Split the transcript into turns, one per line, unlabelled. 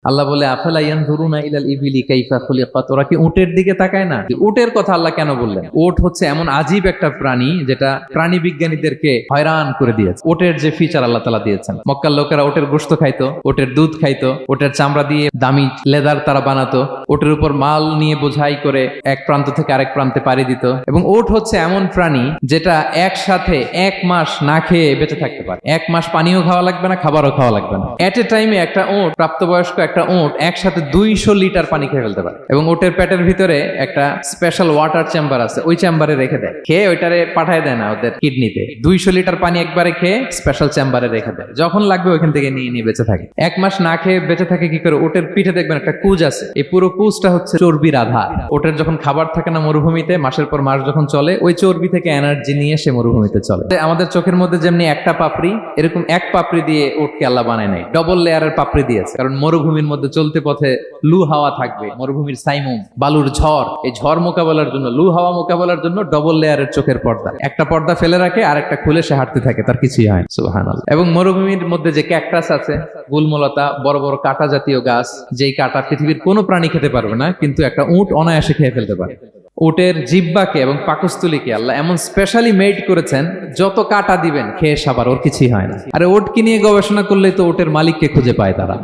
আল্লাহ বলে আফালা ইয়ানজুরুনা ইলাল ইবিলি কাইফা খুলিকাত, ওরা কি উটের দিকে তাকায় না? উটের কথা আল্লাহ কেন বললেন? উট হচ্ছে এমন আজীব একটা প্রাণী যেটা প্রাণী বিজ্ঞানীদেরকে হয়রান করে দিয়েছে। উটের যে ফিচার আল্লাহ তাআলা দিয়েছেন, মক্কার লোকেরা উটের গোশত খাইতো, উটের দুধ খাইতো, উটের চামড়া দিয়ে দামি লেদার তারা বানাতো, উটের উপর মাল নিয়ে বোঝাই করে এক প্রান্ত থেকে আরেক প্রান্তে পাড়ি দিত। এবং উট হচ্ছে এমন প্রাণী যেটা একসাথে 1 মাস না খেয়ে বেঁচে থাকতে পারে। 1 মাস পানিও খাওয়া লাগবে না, খাবারও খাওয়া লাগবে না। এট এ টাইমে একটা উট, প্রাপ্তবয়স্ক একটা উট একসাথে 200 লিটার পানি খেয়ে ফেলতে পারে। এবং উটের পেটের ভিতরে একটা স্পেশাল ওয়াটার চেম্বার আছে, ওই চেম্বারে রেখে দেয়, খেয়ে ওইটারে পাঠায় দেয় না ওদের কিডনিতে। 200 লিটার পানি একবারে খেয়ে স্পেশাল চেম্বারে রেখে দেয়, যখন লাগবে ওইখান থেকে নিয়ে নিয়ে বেঁচে থাকে। 1 মাস না খেয়ে বেঁচে থাকে কি করে? উটের পিঠে দেখবেন একটা কুজ আছে, এই পুরো কুজটা হচ্ছে চর্বির আধার। উটের যখন খাবার থাকে না মরুভূমিতে, মাসের পর মাস যখন চলে, ওই চর্বি থেকে এনার্জি নিয়ে সে মরুভূমিতে চলে। আমাদের চোখের মধ্যে যেমনি একটা পাপড়ি, এরকম এক পাপড়ি দিয়ে উটকে আল্লাহ বানায় নাই, ডবল লেয়ারের পাপড়ি দিয়েছে। কারণ মরুভূমির মধ্যে চলতে পথে লু হাওয়া থাকবে, মরুভূমির সাইমুম, বালুর ঝড়, এই ঝড় মোকাবেলার জন্য, লু হাওয়া মোকাবেলার জন্য ডবল লেয়ারের চোখের পর্দা। একটা পর্দা ফেলে রাখে আর একটা খুলে সে হাঁটতে থাকে, তার কিছুই হয় না। সুবহানাল্লাহ। এবং মরুভূমির মধ্যে যে ক্যাকটাস আছে, গুলমলতা, বড় বড় কাঁটা জাতীয় গাছ, যেই কাঁটা পৃথিবীর কোনো প্রাণী খেতে পারবে না, কিন্তু একটা উট অনায়াসে খেয়ে ফেলতে পারে। উটের জিহ্বাকে এবং পাকস্থলীকে আল্লাহ এমন স্পেশালি মেড করেছেন, যত কাঁটা দিবেন খেয়ে সাবার, ওর কিছুই হয় না। আরে উটকে নিয়ে গবেষণা করলেই তো উটের মালিককে খুঁজে পায় তারা।